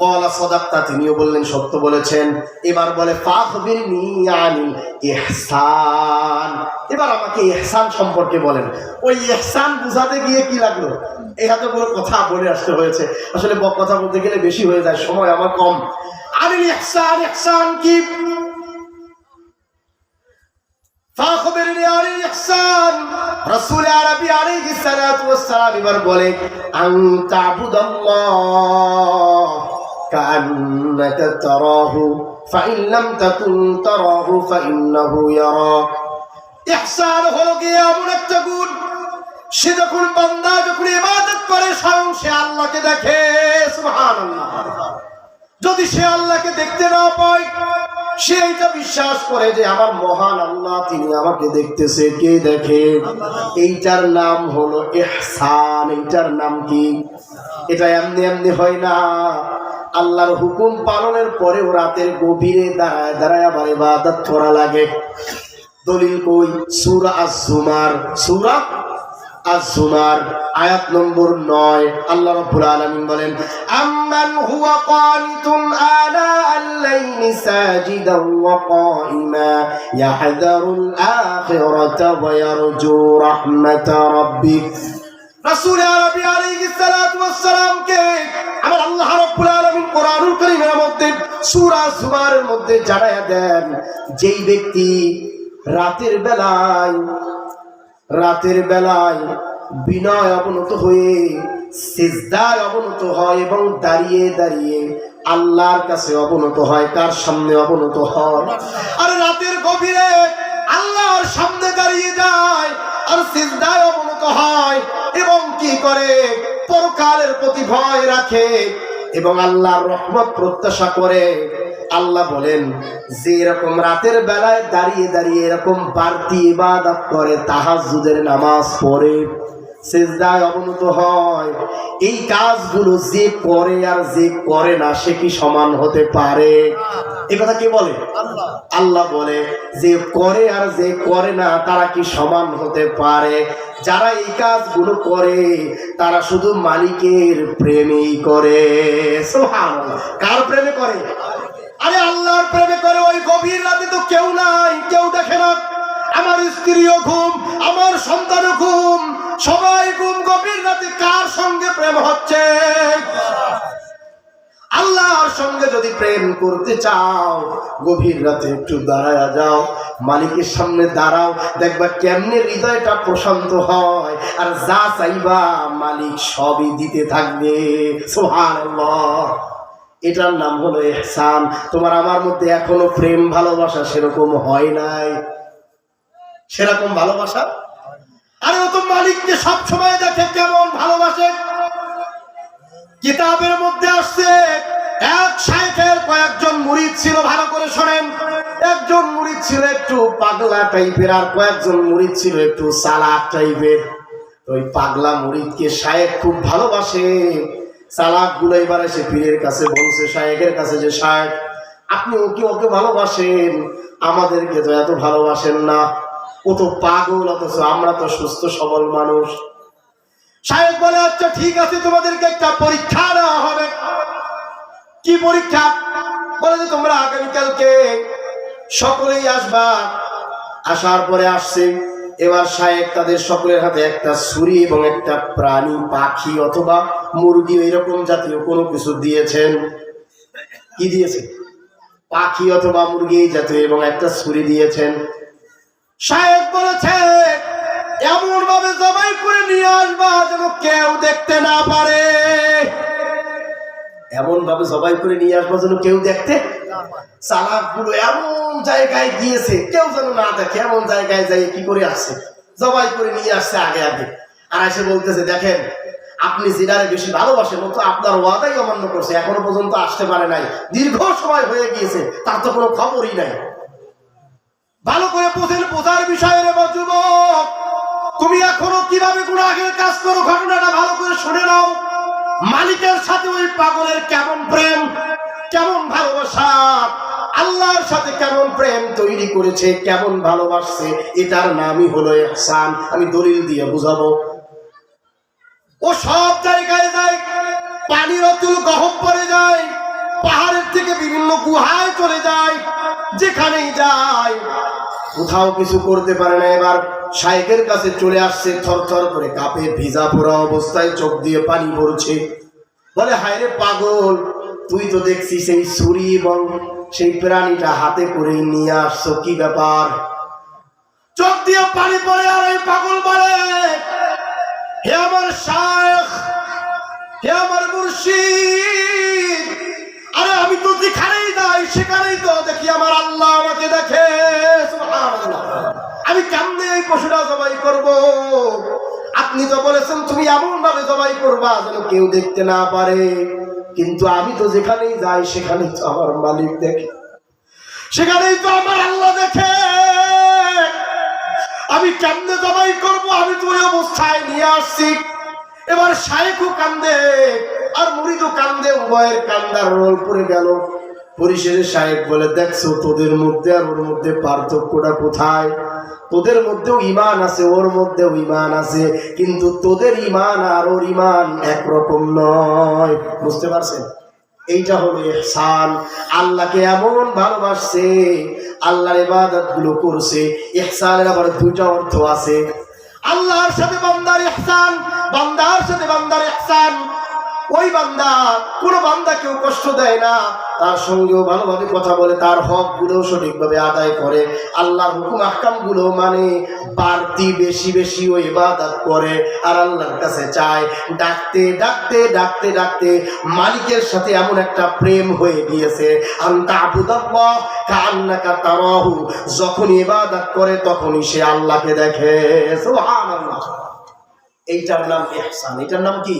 Speaker 1: কলা সাদাক্তা, তিনিও বললেন সত্য বলেছেন। এবার বলে ফাখবিরনি আনিল ইহসান, এবার আমাকে ইহসান সম্পর্কে বলেন। ওই ইহসান বুঝাতে গিয়ে কি লাগলো? এই হাতে কোনো কথা বলে আসতে হয়েছে, আসলে কথা বলতে গেলে বেশি হয়ে যায়, সময় আমার কম। আনিল ইহসান, ইহসান কি? ফাখবিরনি আনিল ইহসান। রাসূল আরবি আলাইহিস সালাতু ওয়াস সালাম এবার বলে আন তা'বুদাল্লাহ কাআন্নাকা তারাহু ফাইন লাম তাকুন তারাহু ফাইন্নাহু ইয়ারাক। ইহসান হলো কি এমন একটা গুণ, সে যখন বান্দা যখন ইবাদত করে স্বয়ং সে আল্লাহকে দেখে। সুবহানাল্লাহ। যদি সে আল্লাহকে দেখতে না পায়, সে এটা বিশ্বাস করে যে আমার মহান আল্লাহ তিনি আমাকে দেখতেছে। কে দেখে? এইটার নাম হলো ইহসান। এইটার নাম কি? এটা এমনি এমনি হয় না। আল্লাহর হুকুম পালনের পরেও রাতের গভীরে দাঁড়ায় দাঁড়ায় আবার ইবাদত করা লাগে। দলিল কই? সূরা আজ-জুমার, সূরা আজ-জুমার আয়াত নম্বর 9 আল্লাহ রাব্বুল আলামিন বলেন আম্মান হুয়া কানিতুন আলা আল-লাইলি সাজিদান ওয়া কাইমা ইয়াহদারুল আখিরাতা ওয়া ইয়ারজু রাহমাতা রাব্বিক। রাসূল আরবি আলাইহিস সালাতু ওয়াস সালামকে আমার আল্লাহ রাব্বুল আলামিন কোরআনুল কারীমের মধ্যে সূরা জুমারের মধ্যে জানায়া দেন, যেই ব্যক্তি রাতের বেলায় বিনয় অবনত হয়ে সিজদায় অবনত হয় এবং দাঁড়িয়ে দাঁড়িয়ে আল্লাহর কাছে অবনত হয়। কার সামনে অবনত হয়? আর রাতের গভীরে আল্লাহর সামনে দাঁড়িয়ে যায় আর সিজদায় অবনত হয় এবং কি করে? পরকালের প্রতি ভয় রাখে এবং আল্লাহর রহমত প্রত্যাশা করে। আল্লাহ বলেন যে এরকম রাতের বেলায় দাঁড়িয়ে দাঁড়িয়ে এরকম বাড়তি ইবাদত করে, তাহাজ্জুদের নামাজ পড়ে, সিজদায় অবনত হয়, এই কাজগুলো যে করে আর যে করে না সে কি সমান হতে পারে? এই কথা কে বলে? আল্লাহ বলে যে করে আর যে করে না তারা কি সমান হতে পারে? যারা এই কাজগুলো করে তারা শুধু মালিকের প্রেমেই করে। সুবহানাল্লাহ। কার প্রেমে করে? আরে আল্লাহর প্রেমে করে। ওই গভীর রাতে তো কেউ নাই, কেউ দেখে না, আমার স্ত্রীও ঘুম, আমার সন্তানও ঘুম, সবাই ঘুম। গভীর রাতে কার সঙ্গে প্রেম হচ্ছে? আল্লাহর সঙ্গে যদি প্রেম করতে চাও গভীর রাতে একটু দাঁড়ায়া যাও, মালিকের সামনে দাঁড়াও, দেখবা কেমনে হৃদয়টা প্রশান্ত হয়, আর যা চাইবা মালিক সবই দিতে থাকবে। সুবহানাল্লাহ। এটার নাম হলো ইহসান। তোমার আমার মধ্যে এখনো প্রেম ভালোবাসা সেরকম হয় নাই, সেরকম ভালোবাসা। আরে ও তো মালিককে সব সময় দেখে কেমন ভালোবাসে। কিতাবের মধ্যে আসছে এক শাইখের কয়েকজন মুরিদ ছিল। ভালো করে শোনেন, একজন মুরিদ ছিল একটু পাগলা টাইপের আর কয়েকজন মুরিদ ছিল একটু চালাক টাইপের। ওই পাগলা মুরিদকে শাইখ খুব ভালোবাসে। চালাক গুলো এবার এসে পীরের কাছে বলছে, শাইখের কাছে, যে শাইখ আপনি ওকে ভালোবাসেন, আমাদেরকে তো এত ভালোবাসেন না, ও তো পাগল, অথচ আমরা তো সুস্থ সবল মানুষ। শাইখ বলে আচ্ছা ঠিক আছে, তোমাদেরকে একটা পরীক্ষা দেওয়া হবে। কি পরীক্ষা? বলে যে তোমরা আগামীকালকে সকলেই আসবা। আসার পরে আসছে, এবার শাইখ তাদের সকলের হাতে একটা ছুরি এবং একটা প্রাণী, পাখি অথবা মুরগি এরকম জাতীয় কোনো কিছু দিয়েছেন। কি দিয়েছেন? পাখি অথবা মুরগি জাতীয় এবং একটা ছুরি দিয়েছেন। শাইখ বলেছে এমন ভাবে জবাই করে নিয়ে আসবা যেন কেউ দেখতে না পারে। এমন ভাবে জবাই করে নিয়ে আসবা যেন কেউ দেখতে। চালাক গুলো এমন জায়গায় গিয়েছে কেউ যেন না দেখে, এমন জায়গায় যাই কি করে আসছে, জবাই করে নিয়ে আসছে আগে আগে। আর এসে বলতেছে দেখেন আপনি জিনারে বেশি ভালোবাসেন, ও তো আপনার ওয়াদাই অমান্য করছে, এখনো পর্যন্ত আসতে পারে নাই, দীর্ঘ সময় হয়ে গিয়েছে, তার তো কোনো খবরই নাই। ভালো করে বোঝেন, বোঝার বিষয় রে যুবক, তুমি এখনো কিভাবে গুনাহের কাজ করো ঘটনাটা ভালো করে শুনে নাও। মালিকের সাথে ওই পাগলের কেমন প্রেম, কেমন ভালোবাসা, আল্লাহর সাথে কেমন প্রেম তৈরি করেছে, কেমন ভালোবাসছে, এটার নামই হলো ইহসান। আমি দলিল দিয়ে বুঝাবো। ও সব জায়গায় যায়, পানির অতুল গহ্বরে যায়, পাহাড়ের থেকে বিভিন্ন গুহায় চলে যায়, যেখানেই যায় কোথাও কিছু করতে পারে না। এবার শাইখের কাছে চলে আসছে, থরথর করে কাঁপে, ভিজা পোড়া অবস্থায়, চোখ দিয়ে পানি পড়ছে। বলে হায় রে পাগল, তুই তো দেখছি সেই ছুরি এবং সেই প্রাণীটা হাতে করে নিয়ে আসছো, কি ব্যাপার? চোখ দিয়ে পানি পড়ে। আর এই পাগল বলে হে আমার শাইখ, হে আমার মুর্শিদ, আরে আমি তো যেখানেই যাই সেখানেই তো দেখি আমার আল্লাহ আমাকে দেখে। সুবহানাল্লাহ। আমি কেমনে এই পশুটা জবাই করব? আপনি তো বলেছেন তুমি এমন ভাবে জবাই করবা যেন কেউ দেখতে না পারে, কিন্তু আমি তো যেখানেই যাই সেখানেই তো আমার মালিক দেখে, সেখানেই তো আমার আল্লাহ দেখে। আমি কেমনে জবাই করব? আমি তো ওই অবস্থায় নিয়ে আসছি। এবার শাইখও কান্দে আর মুরিদও কান্দে, উভয়ের কান্দার রোল পড়ে গেল। পরিশেষে সাহেব বলে, দেখছো তোদের মধ্যে আর ওর মধ্যে পার্থক্যটা কোথায়? তোদের মধ্যেও ঈমান আছে, ওর মধ্যেও ঈমান আছে, কিন্তু তোদের ঈমান আর ওর ঈমান একরকম নয়। বুঝতে পারছেন? এইটা হলো ইহসান। আল্লাহকে এমন ভালোবাসছে, আল্লাহর ইবাদত গুলো করছে। ইহসানের আবার দুইটা অর্থ আছে, আল্লাহর সাথে বান্দার ইহসান, বান্দার সাথে বান্দার ইহসান। ওই বান্দা কোন বান্দা কেউ কষ্ট দেয় না, তার সঙ্গেও ভালোভাবে কথা বলে, তার হক গুলো সঠিকভাবে আদায় করে, আল্লাহর হুকুম আহকাম গুলো মানে বাড়তি বেশি বেশি ওই ইবাদত করে আর আল্লাহর কাছে চায়। ডাকতে ডাকতে ডাকতে ডাকতে মালিকের সাথে এমন একটা প্রেম হয়ে গিয়েছে, আনতা আবুদাল্লাহ কান্নাকা তারাহু, যখন ইবাদত করে তখনই সে আল্লাহকে দেখে। সুবহানাল্লাহ। এইটার নাম ইহসান। এটার নাম কি?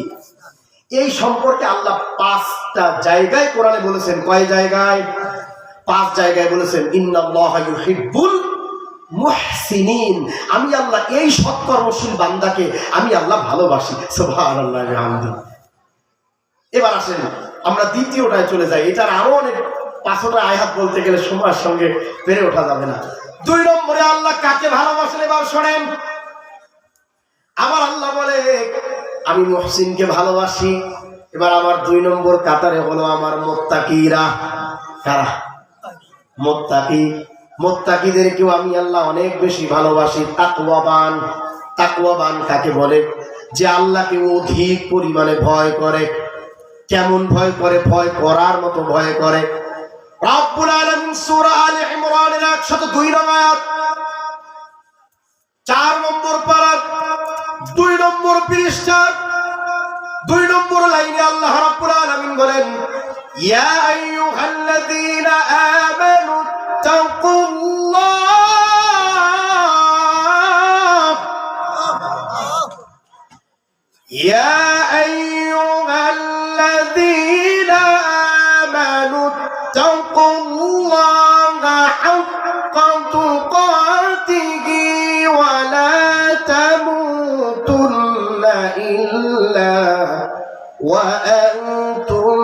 Speaker 1: এই সম্পর্কে আল্লাহ 5টা জায়গায় কোরআনে বলেছেন। কয় জায়গায়? 5 জায়গায় বলেছেন, ইন্নাল্লাহা ইউহিব্বুল মুহসিনিন। আমি আল্লাহ এই সৎকর্মশীল বান্দাকে আমি আল্লাহ ভালোবাসি। সুবহানাল্লাহ ওয়া বিহামদিহি। এবার আসেন আমরা দ্বিতীয়টায় চলে যাই। এটার আরো অনেক 5টা আয়াত বলতে গেলে সময়ের সঙ্গে পেরে ওঠা যাবে না। 2 নম্বরে আল্লাহ কাকে ভালোবাসেন এবার শোনেন। আমার আল্লাহ বলে আমি মুহসিনকে ভালোবাসি। এবার আমার 2 নম্বর কাতারে হলো আমার মুত্তাকিরা। কারা? মুত্তাকি। মুত্তাকিদেরকেও আমি আল্লাহ অনেক বেশি ভালোবাসি। তাকওয়াবান। তাকওয়াবান কাকে বলে? যে আল্লাহকে অধিক পরিমাণে ভয় করে। কেমন ভয় করে? ভয় করার মতো ভয় করে। রব্বুল আলামিন সূরা আলে ইমরানের 102 নং আয়াত, 4 নম্বর পারা, 2 নম্বর পৃষ্ঠা, 2 নম্বর লাইনে আল্লাহ রাব্বুল আলামিন বলেন, ইয়া আইয়ুহাল্লাযীনা আমানু তাকুল্লাহ, ইয়া আইয়ুহাল্লাযীনা আমানু তাকুল্লাহা হাক্কা তুকাতিহি ওয়া লা তামুতুন্না ইল্লা ওয়া আনতুম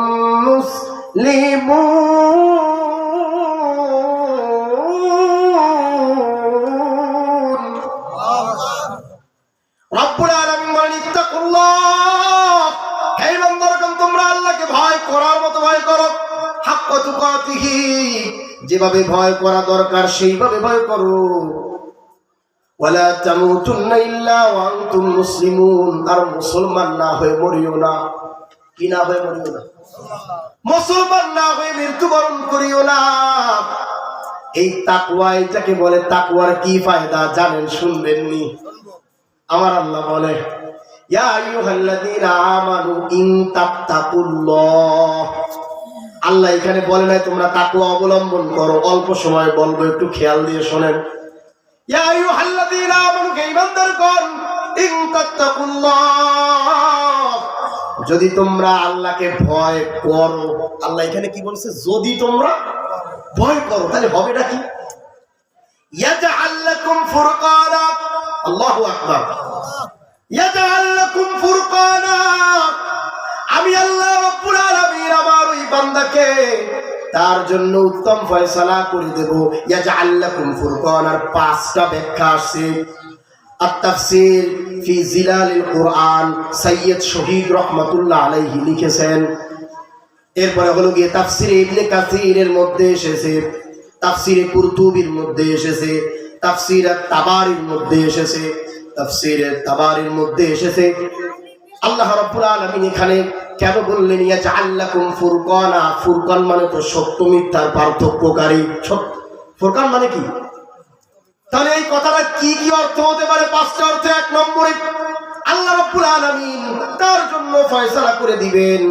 Speaker 1: মুসলিমুন। রব্বুল আলামিন বলেন, ইত্তাকুল্লাহ, হে বান্দাগণ তোমরা আল্লাহকে ভয় করার মতো ভয় করো। হাক্কা তুকাতিহি, যেভাবে ভয় করা দরকার সেইভাবে ভয় করো। ওয়ালা তামুতুন্না ইল্লা ওয়া আনতুম মুসলিমুন, আর মুসলমান না হয়ে মরিও না। কি না হয়ে মরিও না? মুসলমান না হয়ে মৃত্যুবরণ করিও না। এই তাকওয়া, এটাকে বলে তাকওয়ার কি ফায়দা জানেন? শুনবেননি? আমার আল্লাহ বলে, ইয়া আইয়ুহাল্লাযীনা আমানু ইন তাত্তাকুল্লাহ। আল্লাহ এখানে বলে নাই তোমরা তাকওয়া অবলম্বন করো। অল্প সময় বলবো, একটু খেয়াল দিয়ে শোনেন। ইয়া আইয়ুহাল্লাযীনা আমানু, হে ঈমানদারগণ, ইন তাত্তাকুল্লাহ, যদি তোমরা আল্লাহকে ভয় করো। আল্লাহ এখানে কি বলছে? যদি তোমরা ভয় করো, তাহলে হবেটা কি? ইয়াজআল লাকুম ফুরকানা। আল্লাহু আকবার। ইয়াজআল লাকুম ফুরকানা, আমি আল্লাহ রাব্বুল আলামিন আমার ওই বান্দাকে তার জন্য উত্তম ফয়সালা করে দেব। ইয়াজআল লাকুম ফুরকানার 5টা ব্যাখ্যা আছে। আত-তাফসীর ফি জিলালিল কুরআন, সৈয়দ শহীদ রাহমাতুল্লাহ আলাইহি লিখেছেন। এরপরে হলো গিয়ে তাফসীরে ইবনে কাসিরের মধ্যে এসেছে, তাফসীরে কুরতুবির মধ্যে এসেছে, তাফসীরে তাবারির মধ্যে এসেছে, তাফসীরে তাবারির মধ্যে এসেছে। আল্লাহ রাব্বুল আলামিন এখানে কেন বললেন ইয়াজআল লাকুম ফুরকানা? ফুরকান মানে তো সত্য মিথ্যার পার্থক্যকারী। ফুরকান মানে কি? তাহলে এই কথাটা কি কি অর্থ হতে পারে? 5টা অর্থ। 1 নম্বরে আল্লাহ রাব্বুল আলামিন তার জন্য ফয়সালা করে দিবেন।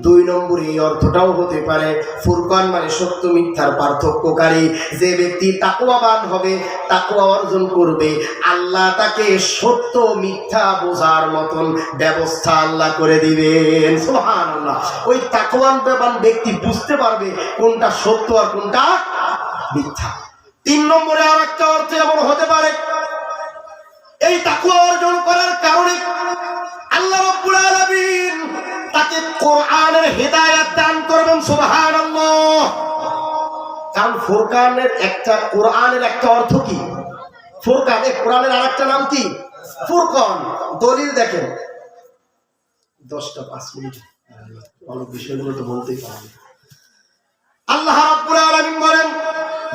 Speaker 1: 2 নম্বরে এই অর্থটাও হতে পারে ফুরকান মানে সত্য মিথ্যার পার্থক্যকারী। যে ব্যক্তি তাকওয়াবান হবে, তাকওয়া অর্জন করবে, আল্লাহ তাকে সত্য মিথ্যা বোঝার মতন ব্যবস্থা আল্লাহ করে দিবেন। সুবহানাল্লাহ। ওই তাকওয়াবান ব্যক্তি বুঝতে পারবে কোনটা সত্য আর কোনটা মিথ্যা। 3 নম্বরে আরেকটা অর্থ এমন হতে পারে, এই তাকওয়া অর্জন করার কারণে আল্লাহ রাব্বুল আলামিন তাকে কোরআনের হিদায়াত দান করবেন। সুবহানাল্লাহ। ফুরকানের একটা, কোরআনের একটা অর্থ কি? ফুরকান। কোরআনের আরেকটা নাম কি? ফুরকান। দলিল দেখেন, 10টা 5 মিনিট অনেক বিষয়গুলো তো বলতেই পারবে। আল্লাহ রাব্বুল আলামিন বলেন,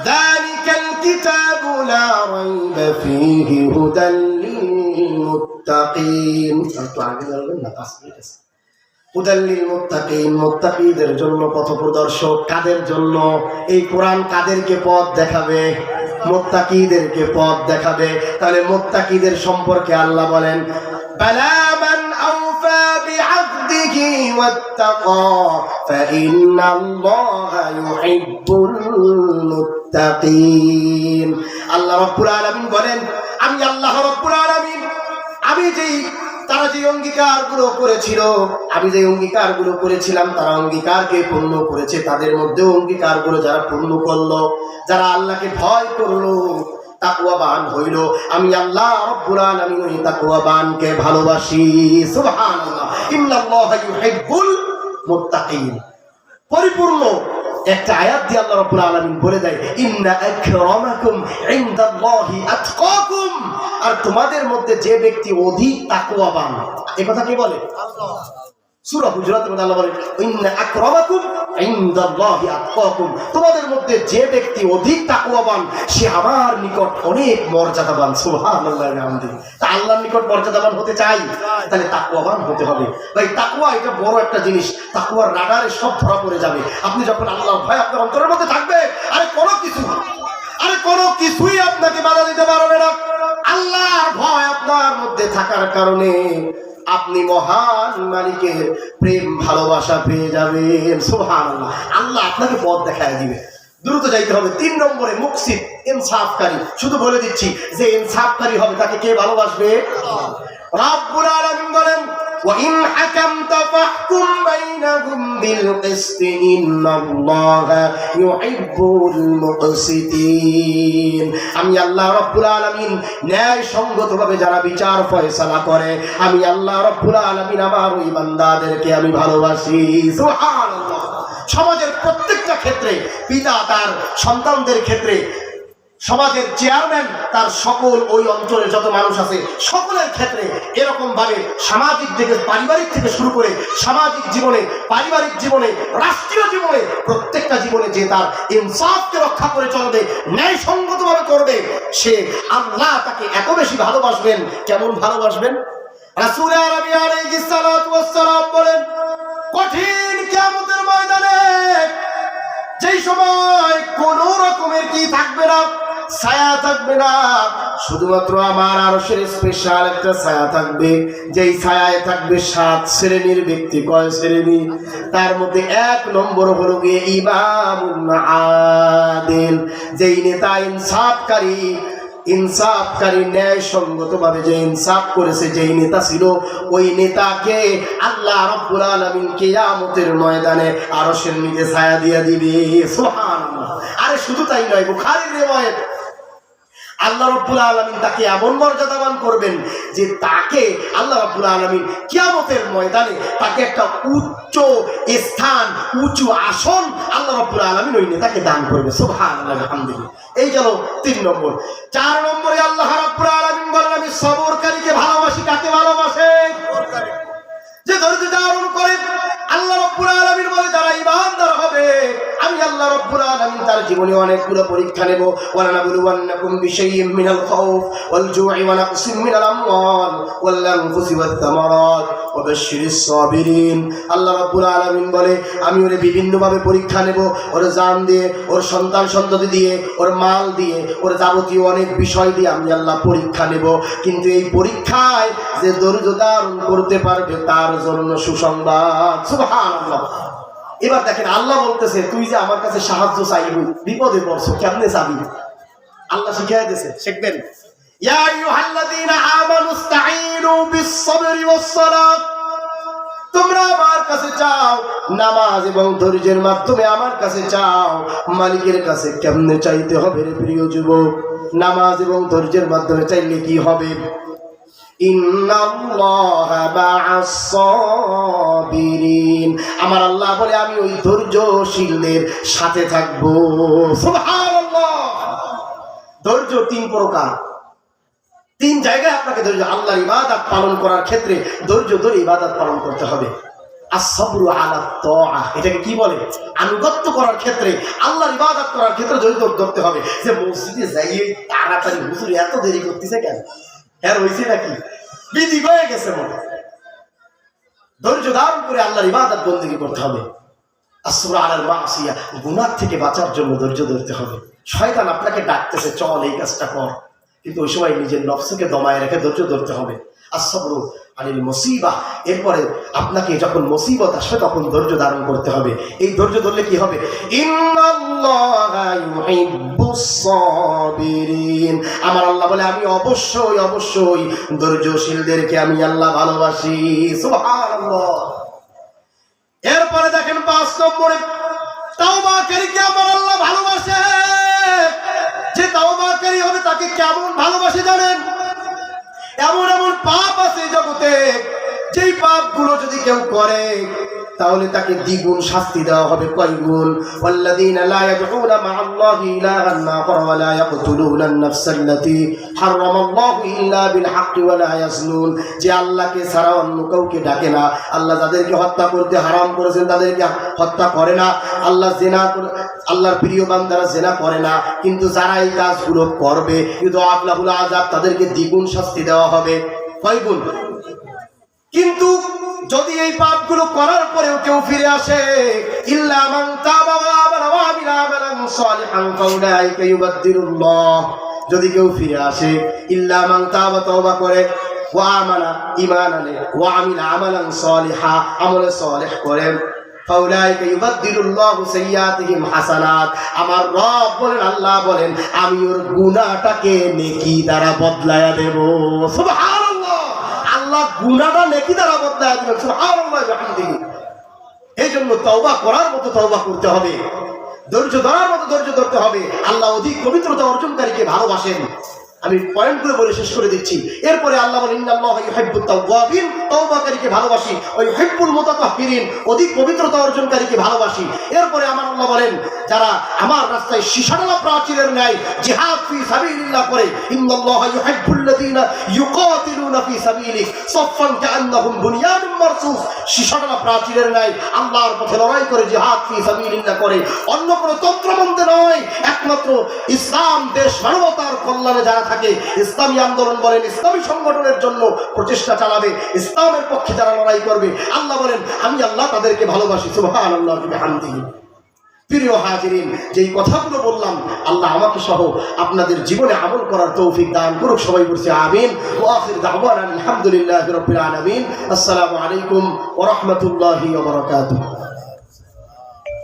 Speaker 1: যালিকাল কিতাবু লা রাইবা ফীহি হুদাল লিল মুত্তাকিন। তো আগে বলবেন না, 5 মিনিট আছে। হুদাল লিল মুত্তাকিন, মুত্তাকিদের জন্য পথ প্রদর্শক। কাদের জন্য? এই কোরআন কাদেরকে পথ দেখাবে? মুত্তাকিদেরকে পথ দেখাবে। তাহলে মুত্তাকিদের সম্পর্কে আল্লাহ বলেন, বালা মান আওফা বিআহদিহি ওয়াত্তাকা ফাইন্নাল্লাহা ইউহিব্বুল মুত্তাকিন। আল্লাহ রাব্বুল আলামিন বলেন, আমি আল্লাহ রাব্বুল আলামিন, আমি যেই তারা যে অঙ্গীকারগুলো করেছিল, আমি যে অঙ্গীকারগুলো করেছিলাম তারা অঙ্গীকারকে পূর্ণ করেছে। তাদের মধ্যে অঙ্গীকারগুলো যারা পূর্ণ করলো, যারা আল্লাহকে ভয় করলো, তাকওয়াবান হইল, আমি আল্লাহ রাব্বুল আলামিন ওই তাকওয়াবানকে ভালোবাসি। সুবহানাল্লাহ। ইন্নাল্লাহা ইউহিব্বুল মুত্তাকিন। পরিপূর্ণ একটা আয়াত দিয়ে আল্লাহ রাব্বুল আলামিন বলে দেয়, ইন্না আকরামাকুম ইনদাল্লাহি আতকাকুম। আর তোমাদের মধ্যে যে ব্যক্তি অধিক তাকওয়াবান, এই কথা কে বলে? আল্লাহ। সূরা হুজুরাতের মধ্যে আল্লাহ বলেন, ইন্না আকরামাকুম ইনদাল্লাহি আতকাকুম। তোমাদের মধ্যে যে ব্যক্তি অধিক তাকওয়াবান সে আমার নিকট অনেক মর্যাদাবান। সুবহানাল্লাহি ওয়া বিহামদিহি। তা আল্লাহর নিকট মর্যাদাবান হতে চাই, তাহলে তাকওয়াবান হতে হবে। ভাই তাকওয়া এটা বড় একটা জিনিস। তাকওয়ার রাডারে সব ধরা পড়ে যাবে। আপনি যখন আল্লাহর ভয় আপনার অন্তরের মধ্যে থাকবে, কোনো কিছুই আপনাকে বাধা দিতে পারবে না। আল্লাহর ভয় আপনার মধ্যে থাকার কারণে আপনি মহান মালিকের প্রেম ভালোবাসা পেয়ে যাবেন। সুবহানাল্লাহ। আল্লাহ আপনাকে পথ দেখায় দিবে। দ্রুত যাইতে হবে। 3 নম্বরে মুকসিত, ইনসাফকারী। শুধু বলে দিচ্ছি যে ইনসাফকারী হবে তাকে কে ভালোবাসবে? রাব্বুল আলামিন বলেন, ওয়া ইন হাকামতা ফাহকুম বাইনাহুম বিল কিসত ইন্নাল্লাহা ইউহিব্বুল মুকসিতিন। আমি আল্লাহ রাব্বুল আলামিন ন্যায় সঙ্গতভাবে যারা বিচার ফয়সালা করে, আমি আল্লাহ রাব্বুল আলামিন আমার ওই বান্দাদেরকে আমি ভালোবাসি। সুবহানাল্লাহ। সমাজের প্রত্যেকটা ক্ষেত্রে, পিতা তার সন্তানদের ক্ষেত্রে, সমাজের চেয়ারম্যান তার সকল ওই অঞ্চলের যত মানুষ আছে সকলের ক্ষেত্রে এরকম ভাবে সামাজিক থেকে, পারিবারিক থেকে শুরু করে সামাজিক জীবনে, পারিবারিক জীবনে, রাষ্ট্রীয় জীবনে, প্রত্যেকটা জীবনে যে তার ইনসাফকে রক্ষা করে চলবে, ন্যায়সঙ্গতভাবে করবে, সে আল্লাহ তাকে এত বেশি ভালোবাসবেন। কেমন ভালোবাসবেন? রাসূল আরবি আলাইহিস সালাতু ওয়াস সালাম বলেন, কঠিন কিয়ামতের ময়দানে যেই সময় কোন রকমের কি থাকবে না, ছায়া থাকবে না, শুধুমাত্র আমার আরশের স্পেশাল একটা ছায়া থাকবে। যেই ছায়ায় থাকবে 7 শ্রেণীর ব্যক্তি। কয় শ্রেণী? তার মধ্যে 1 নম্বর হলো গিয়ে ইমামুন আদিল, যেই নেতা ইনসাফকারী ন্যায় সঙ্গতভাবে যে ইনসাফ করেছে, যেই নেতা ছিল, ওই নেতাকে আল্লাহ রাব্বুল আলামিন কিয়ামতের ময়দানে আরশের নিচে ছায়া দিয়ে দিবে। সুবহানাল্লাহ। আরে শুধু তাই নয়, বুখারীর রিওয়ায়াত, আল্লাহ রাব্বুল আলামিন তাকে এমন মর্যাদাবান করবেন যে তাকে আল্লাহ রাব্বুল আলামিন কিয়ামতের ময়দানে তাকে একটা উচ্চ স্থান, উঁচু আসন আল্লাহ রাব্বুল আলামিন ওই নেতাকে দান করবে। সুবহানাল্লাহ, আলহামদুলিল্লাহ। এই গেল 3 নম্বর। 4 নম্বরে আল্লাহ রাব্বুল আলামিন বলেন, আমি সবরকারীকে ভালোবাসি। কাকে ভালোবাসে? যে ধৈর্য ধারণ করে। আল্লাহ রাব্বুল আলামিন বলে, যারা ঈমানদার হবে আমি আল্লাহ রাব্বুল আলামিন তার জীবনে অনেকগুলো পরীক্ষা নেব। ওয়ালা নাবলুওয়ান্নাকুম বিশাইইন মিনাল খাউফ ওয়াল জু'i ওয়া নাকসিম মিনাল আমওয়াল ওয়াল আনফুসি ওয়াত তামারাত ওয়া বাশশিরিস সাবিরিন। আল্লাহ রাব্বুল আলামিন বলে, আমি ওরে বিভিন্নভাবে পরীক্ষা নেব। ওর জান দিয়ে, ওর সন্তান সন্ততি দিয়ে, ওর মাল দিয়ে, ওর যাবতীয় অনেক বিষয় দিয়ে আমি আল্লাহ পরীক্ষা নেব। কিন্তু এই পরীক্ষায় যে ধৈর্য ধারণ করতে পারবে তার জন্য সুসংবাদ। সুবহানাল্লাহ। এবার দেখেন, আল্লাহ বলতেছে, তুই যে আমার কাছে সাহায্য চাইবি, বিপদে পড়ছো, কেমনে চাবি? আল্লাহ শিখিয়ে দিয়েছে, শিখবেন। ইয়া আইয়ুহাল্লাযীনা আমানুস্তাঈনু বিস-সাবরি ওয়াস-সালাত। তোমরা আমার কাছে চাও, নামাজ এবং ধৈর্যের মাধ্যমে আমার কাছে চাও। মালিকের কাছে কেমনে চাইতে হবে রে প্রিয় যুবক? নামাজ এবং ধৈর্যের মাধ্যমে চাইলে কি হবে? ইন্নাল্লাহা মা'আস সাবিরিন, আমার আল্লাহ বলে আমি ওই ধৈর্যশীলদের সাথে থাকব। সুবহানাল্লাহ। ধৈর্য তিন প্রকার, তিন জায়গায় আপনাকে ধৈর্য, আল্লাহর ইবাদত পালন করার ক্ষেত্রে ধৈর্য ধরে ইবাদত পালন করতে হবে। as-sabru ala at-ta'ah, এটাকে কি বলে? আনুগত্য করার ক্ষেত্রে, আল্লাহর ইবাদত করার ক্ষেত্রে ধৈর্য ধরতে হবে। যে মসজিদে যাইয়ে তাড়াতাড়ি হুজুর এত দেরি করতেছে কেন, এর হইছে নাকি, বিধি হয়ে গেছে মনে। ধৈর্য ধারণ করে আল্লাহর ইবাদত বন্দেগী করতে হবে। as-sabru ala al-ma'siyah, গুনাহ থেকে বাঁচার জন্য ধৈর্য ধরতে হবে। শয়তান আপনাকে ডাকতেছে, চল এই কাজটা কর, কিন্তু ওই সময় নিজের নফসকে দমায় রেখে ধৈর্য ধরতে হবে। as-sabru আনিল মুসিবাহ, এরপরে আপনাকে যখন মুসিবত আসবে তখন ধৈর্য ধারণ করতে হবে। এই ধৈর্য ধরলে কি হবে? ইন্নাল্লাহা ইউহিব্বুস সাবিরিন, আমার আল্লাহ বলে আমি অবশ্যই অবশ্যই ধৈর্যশীলদেরকে আমি আল্লাহ ভালোবাসি। সুবহানাল্লাহ। এরপরে দেখেন 5 নম্বরে, তাওবাকারীকে আমার আল্লাহ ভালোবাসে। যে তাওবাকারী হবে তাকে কেমন ভালোবাসে জানেন? এমন এমন পাপ আছে জগতে, যেই পাপগুলো যদি কেউ করে তাহলে তাকে দ্বিগুণ শাস্তি দেওয়া হবে। কয় গুণ? ওয়াল্লাযীনা লা ইয়াদউনা মা'আল্লাহি ইলাহান আখার ওয়া লা ইয়াকতুলুনা আন-নাফসাল্লাতী হারামাল্লাহু ইল্লা বিল হাক্কি ওয়া লা ইয়াজনুন, যে আল্লাহকে ছাড়া অন্য কাউকে ডাকে না, আল্লাহ যাদেরকে হত্যা করতে হারাম করেছেন তাদেরকে হত্যা করে না, আল্লাহ জিনা, আল্লাহর প্রিয় বান্দারা জিনা করে না, কিন্তু যারা এই কাজগুলো করবে ইউদাআফ লাহুল আযাব, তাদেরকে দ্বিগুণ শাস্তি দেওয়া হবে। কয় গুণ? কিন্তু যদি এই পাপগুলো করার পরেও কেউ ফিরে আসে, ইল্লা মান তাবা ওয়া আমানা ওয়া আমিলা আমালান সালিহান ফাউলাইকা ইউবাদদিলুল্লাহ, যদি কেউ ফিরে আসে, ইল্লা মান তাবা, তওবা করে, ওয়া আমানা, ঈমান আনে, ওয়া আমিলা আমালান সালিহা, আমলে সালেহ করে, ফাউলাইকা ইউবাদদিলুল্লাহু সাইয়্যাতিহিম হাসানাত, আমার রব বলেন, আল্লাহ বলেন আমি ওর গুনাহটাকে নেকি দ্বারা বদলায়া দেব। সুবহানাল্লাহ। আল্লাহ গুনাহটা নেকি দ্বারা বদলায়া দিবেন। সুবহানাল্লাহ বিহামদিহি। এই জন্য তওবা করার মতো তওবা করতে হবে, ধৈর্য ধরার মতো ধৈর্য ধরতে হবে। আল্লাহ অধিক পবিত্রতা অর্জনকারীকে ভালোবাসেন। আমি পয়েন্টগুলো বলে শেষ করে দিচ্ছি। এরপরে আল্লাহ বলেন ইন্নাল্লাহা ইউহিব্বুত তাওয়াবিন, তওবাকারীকে ভালোবাসি, ওয়া ইউহিব্বুল মুতাতাহহিরিন, অধিক পবিত্রতা অর্জনকারীকে ভালোবাসি। এরপরে আমার আল্লাহ বলেন যারা আমার রাস্তায় সীসাডালা প্রাচীরের ন্যায় জিহাদ ফি সাবিলিল্লাহ করে, ইন্নাল্লাহা ইউহিব্বুল্লাযীনা ইউকাতিলুনা ফি সাবিলিহি সাফফান কাআন্নাহুম বুনিয়ানুম মারসুস, সীসাডালা প্রাচীরের ন্যায় আল্লাহর পথে লড়াই করে জিহাদ ফি সাবিলিল্লাহ করে, অন্য কোনো তন্ত্রমন্ত্রে নয়, একমাত্র ইসলাম দেশ মানবতার কল্যাণে যারা থাকে, ইসলামী আন্দোলন বলেন, ইসলামী সংগঠনের জন্য প্রচেষ্টা চালাবে, ইসলামের পক্ষে যারা লড়াই করবে, আল্লাহ বলেন আমি আল্লাহ তাদেরকে ভালোবাসি। সুবহানাল্লাহ বিহামদিহি। প্রিয় হাজিরিন, যেই কথাগুলো বললাম আল্লাহ আমাকে সহ আপনাদের জীবনে আমল করার তৌফিক দান করুক। সবাই বলছি আমিন। ওয়া আখির দাওয়ানা আলহামদুলিল্লাহি রাব্বিল আলামিন। আসসালামু আলাইকুম ওয়া রাহমাতুল্লাহি ওয়া বারাকাতুহু।